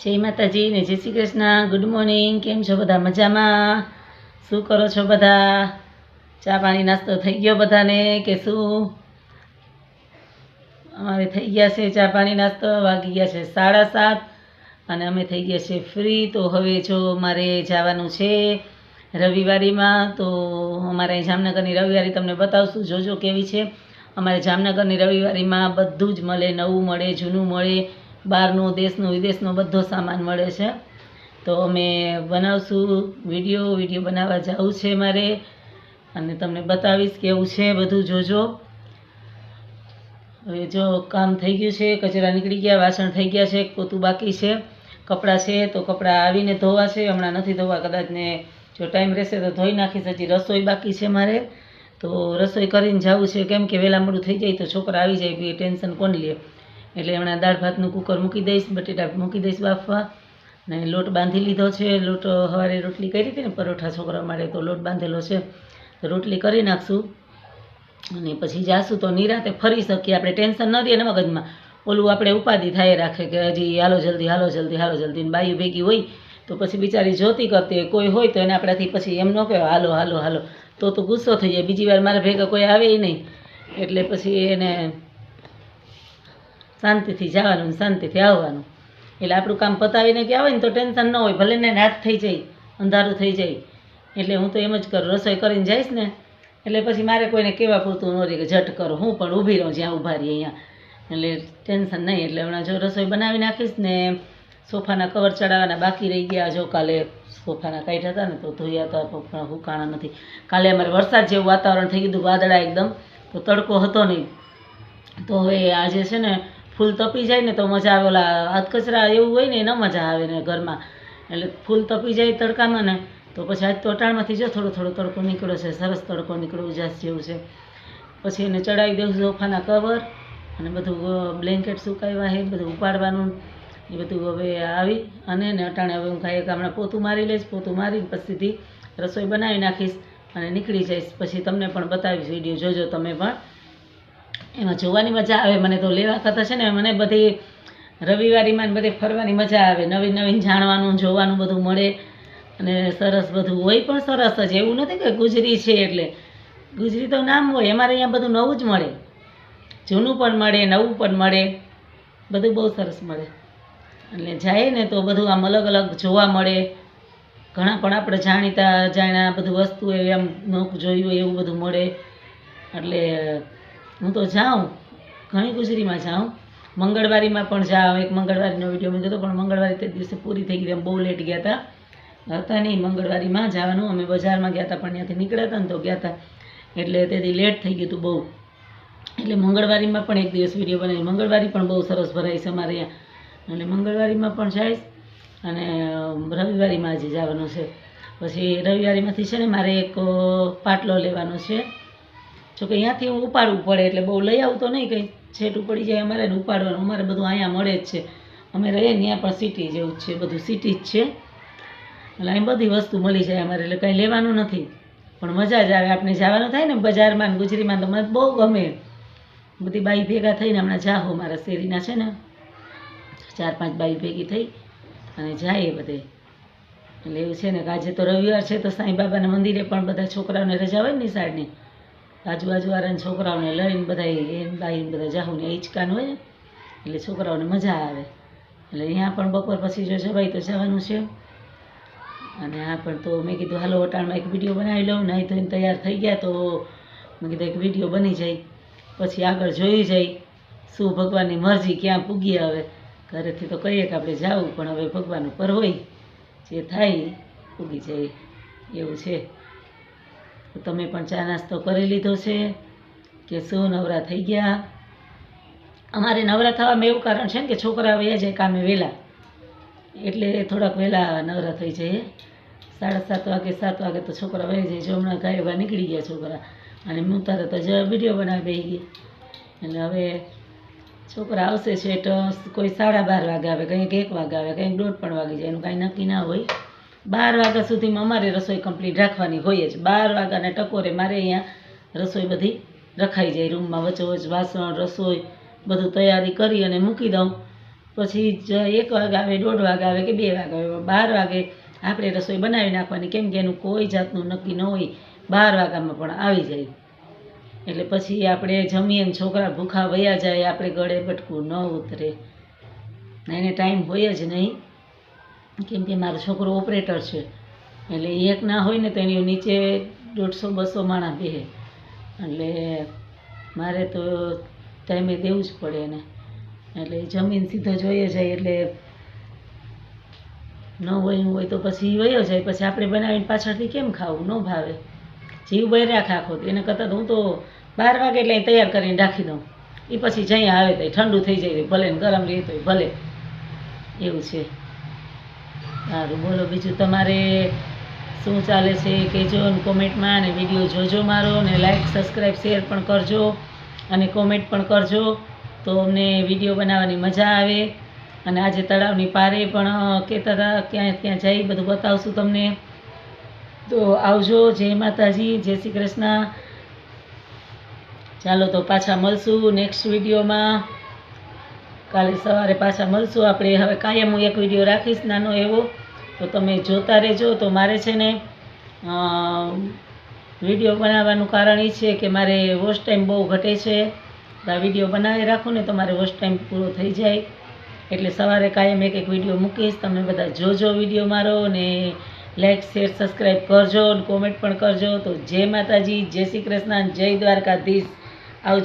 જય માતાજી ને જય શ્રી કૃષ્ણ. Good morning. કેમ છો બધા? મજામાં? શું કરો છો બધા? ચા પાણી નાસ્તો થઈ ગયો બધાને કે શું? અમારે થઈ ગયા છે ચા પાણી નાસ્તો. વાગી ગયા છે 7:30 અને અમે થઈ ગયા છે ફ્રી. તો હવે જો મારે જવાનું છે રવિવારીમાં. તો અમારે જામનગરની રવિવારી તમને બતાવશું. જોજો કેવી છે. અમારે જામનગરની રવિવારીમાં બધું જ મળે, નવું મળે, જૂનું મળે, બહારનું, દેશનું, વિદેશનો બધો સામાન મળે છે. તો અમે બનાવશું વિડીયો બનાવવા જવું છે મારે અને તમને બતાવીશ કેવું છે બધું. જોજો. હવે જો કામ થઈ ગયું છે, કચરા નીકળી ગયા, વાસણ થઈ ગયા છે, પોતું બાકી છે, કપડાં છે તો કપડાં આવીને ધોવા છે. હમણાં નથી ધોવા, કદાચ ને જો ટાઈમ રહેશે તો ધોઈ નાખીશ. હજી રસોઈ બાકી છે મારે, તો રસોઈ કરીને જવું છે. કેમ કે વહેલા મોડું થઈ જાય તો છોકરા આવી જાય બી ટેન્શન કોણ લે. એટલે હમણાં દાળ ભાતનું કુકર મૂકી દઈશ, બટેટા મૂકી દઈશ બાફવા. ને લોટ બાંધી લીધો છે. લોટ સવારે રોટલી કરી હતી ને પરોઠા છોકરા માટે, તો લોટ બાંધેલો છે. તો રોટલી કરી નાખશું અને પછી જાશું તો નિરાતે ફરી શકીએ. આપણે ટેન્શન ન રહીએ ને મગજમાં. ઓલું આપણે ઉપાધિ થાય રાખે કે હજી હાલો જલ્દી, હાલો જલ્દી, હાલો જલ્દી. ને બાયું ભેગી હોય તો પછી બિચારી જોતી કરતી હોય, કોઈ હોય તો એને આપણાથી પછી એમ ન કહેવાય હાલો હાલો હાલો, તો ગુસ્સો થઈ જાય. બીજી વાર મારા ભેગા કોઈ આવે નહીં, એટલે પછી એને શાંતિથી જવાનું, શાંતિથી આવવાનું. એટલે આપણું કામ પતાવીને ગયા હોય ને તો ટેન્શન ન હોય. ભલે ને રાત થઈ જાય, અંધારું થઈ જાય. એટલે હું તો એમ જ કરું, રસોઈ કરીને જઈશ ને એટલે પછી મારે કોઈને કહેવા પૂરતું ન રહે કે ઝટ કરો. હું પણ ઊભી રહું જ્યાં ઊભા રહીએ અહીંયા. એટલે ટેન્શન નહીં. એટલે હમણાં જો રસોઈ બનાવી નાખીશ ને સોફાના કવર ચડાવવાના બાકી રહી ગયા. જો કાલે સોફાના કાઢ્યા હતા ને તો ધોયા હતા પણ હુકાણા નથી. કાલે અમારે વરસાદ જેવું વાતાવરણ થઈ ગયું, વાદળા એકદમ, તો તડકો હતો નહીં. તો હવે આજે છે ને ફૂલ તપી જાય ને તો મજા આવે. ઓલા હાથ કચરા એવું હોય ને ન મજા આવે ને ઘરમાં. એટલે ફૂલ તપી જાય તડકામાં ને તો પછી આજ તો અટાણમાંથી જો થોડો થોડો તડકો નીકળ્યો છે, સરસ તડકો નીકળ્યો, ઉજાસ જેવું છે. પછી એને ચડાવી દઉં સોફાના કવર અને બધું બ્લેન્કેટ સુકાવ્યા છે, બધું ઉપાડવાનું એ બધું. હવે આવી અને અટાણે હવે હું ખાઈ હમણાં પોતું મારી લઈશ. પોતું મારીને પછી સીધી રસોઈ બનાવી નાખીશ અને નીકળી જઈશ. પછી તમને પણ બતાવીશ વિડીયો. જોજો તમે પણ, એમાં જોવાની મજા આવે. મને તો લેવા કરતાં છે ને મને બધી રવિવારીમાં બધે ફરવાની મજા આવે. નવીન નવીન જાણવાનું, જોવાનું બધું મળે અને સરસ બધું હોય. પણ સરસ જ, એવું નથી કે ગુજરી છે એટલે. ગુજરી તો નામ હોય. અમારે અહીંયા બધું નવું જ મળે, જૂનું પણ મળે, નવું પણ મળે, બધું બહુ સરસ મળે. એટલે જાય ને તો બધું આમ અલગ અલગ જોવા મળે. ઘણા પણ આપણે જાણ્યા બધું વસ્તુ એવી આમ ન જોયું હોય એવું બધું મળે. એટલે હું તો જાઉં, ઘણી ગુજરીમાં જાઉં. મંગળવારીમાં પણ જાઉં. એક મંગળવારીનો વિડીયો મૂક્યો હતો પણ મંગળવારી તે દિવસે પૂરી થઈ ગઈ, એમ બહુ લેટ ગયા હતા નહીં. મંગળવારીમાં જવાનું અમે બજારમાં ગયા હતા પણ ત્યાંથી નીકળ્યા હતા ને તો ગયા હતા એટલે તેથી લેટ થઈ ગયું હતું બહુ. એટલે મંગળવારીમાં પણ એક દિવસ વિડીયો બનાવી. મંગળવારી પણ બહુ સરસ ભરાય છે અમારે અહીંયા. એટલે મંગળવારીમાં પણ જઈશ અને રવિવારીમાં આજે જવાનું છે. પછી રવિવારીમાંથી છે ને મારે એક પાટલો લેવાનો છે. જોકે અહીંયાથી હું ઉપાડવું પડે એટલે બહુ લઈ આવું તો નહીં, કંઈ છેટું પડી જાય અમારે ને ઉપાડવાનું. અમારે બધું અહીંયા મળે જ છે. અમે રહીએ ને ત્યાં પણ સિટી જેવું જ છે, બધું સિટી જ છે. એટલે અહીં બધી વસ્તુ મળી જાય અમારે, એટલે કંઈ લેવાનું નથી. પણ મજા જ આવે. આપણે જવાનું થાય ને બજારમાં ને ગુજરીમાં તો મને બહુ ગમે. બધી બાઈ ભેગા થઈને હમણાં જાહો, મારા શેરીના છે ને 4-5 બાઈ ભેગી થઈ અને જાય બધે. એટલે એવું છે ને કે આજે તો રવિવાર છે તો સાંઈ બાબાના મંદિરે પણ બધા છોકરાઓને રજા હોય ને નિશાળની, આજુબાજુવાળાના છોકરાઓને લઈને બધા એ બાઈને બધા જાહું ને હિંચકાનું હોય ને એટલે છોકરાઓને મજા આવે. એટલે અહીંયા પણ બપોર પછી જો જવાય તો જવાનું છે. અને આ પણ તો મેં કીધું હાલો વટાણમાં એક વિડીયો બનાવી લઉં. નહીં તો તૈયાર થઈ ગયા તો મેં કીધું એક વિડીયો બની જાય, પછી આગળ જોઈ જાય શું ભગવાનની મરજી ક્યાં પૂગીએ. હવે ઘરેથી તો કહીએ કે આપણે જાવું પણ હવે ભગવાન ઉપર હોય, જે થાય પૂગી જાય એવું છે. તો તમે પણ ચા નાસ્તો કરી લીધો છે કે શું? નવરા થઈ ગયા? અમારે નવરા થવામાં એવું કારણ છે ને કે છોકરા વયા જાય કામે વહેલા, એટલે થોડાક વહેલા નવરા થઈ જાય. 7:30 વાગે 7 વાગે તો છોકરા વહી જાય. જો હમણાં ગાયવા નીકળી ગયા છોકરા અને હું તરત જ વિડીયો બનાવી બેસી ગઈ. એટલે હવે છોકરા આવશે છે તો કોઈ 12:30 વાગે આવે, કંઈક 1 વાગે આવે, કંઈક 1:30 પણ વાગી જાય. એનું કાંઈ નક્કી ના હોય. 12 વાગ્યા સુધીમાં અમારે રસોઈ કમ્પ્લીટ રાખવાની હોય જ. 12 વાગ્યાના ટકોરે મારે અહીંયા રસોઈ બધી રખાઈ જાય રૂમમાં. વચ્ચોવચ વાસણ, રસોઈ બધું તૈયારી કરી અને મૂકી દઉં પછી 1 વાગે આવે, 1:30 વાગે આવે કે 2 વાગે આવે, 12 વાગે આપણે રસોઈ બનાવી નાખવાની, કેમ કે એનું કોઈ જાતનું નક્કી ન હોય, 12 વાગ્યામાં પણ આવી જાય. એટલે પછી આપણે જમીએ ને છોકરા ભૂખા વયા જાય, આપણે ગળે બટકું ન ઉતરે. એને ટાઈમ હોય જ નહીં, કેમ કે મારો છોકરો ઓપરેટર છે, એટલે એક ના હોય ને તો એની નીચે 150-200 માણસ બેસે, એટલે મારે તો ટાઈમે દેવું જ પડે એને. એટલે જમીન સીધો જોઈએ જાય, એટલે ન હોય તો પછી વયો જાય. પછી આપણે બનાવીને પાછળથી કેમ ખાવું, ન ભાવે, જીવ બૈરા ખાખો. એને કરતાં તો હું તો 12 વાગે એટલે તૈયાર કરીને રાખી દઉં, એ પછી જઈ આવે તો ઠંડુ થઈ જાય, ભલે ને ગરમ રહે તો ભલે, એવું છે. સારું, બોલો બીજું તમારે શું ચાલે છે કહેજો ને કોમેન્ટમાં, અને વિડીયો જોજો મારો, ને લાઈક, સબસ્ક્રાઈબ, શેર પણ કરજો, અને કોમેન્ટ પણ કરજો, તો અમને વિડીયો બનાવવાની મજા આવે. અને આજે તળાવની પારે પણ કહેતા હતા ત્યાં જઈ બધું બતાવશું તમને, તો આવજો. જય માતાજી, જય શ્રી કૃષ્ણ. ચાલો તો પાછા મળશું નેક્સ્ટ વિડીયોમાં, કાલે સવારે પાછા મળશું આપણે. હવે કાયમ હું એક વિડીયો રાખીશ નાનો એવો, તો તમે જોતા રહેજો. તો મારે છે ને વિડીયો બનાવવાનું કારણ એ છે કે મારે વોચ ટાઈમ બહુ ઘટે છે, તો આ વિડીયો બનાવી રાખું ને તો મારે વોચ ટાઈમ પૂરો થઈ જાય. એટલે સવારે કાયમ એક વિડીયો મૂકીશ, તમે બધા જોજો વિડીયો મારો, ને લાઈક, શેર, સબસ્ક્રાઈબ કરજો, અને કોમેન્ટ પણ કરજો. તો જય માતાજી, જય શ્રી કૃષ્ણ, જય દ્વારકાધીશ. આવજો.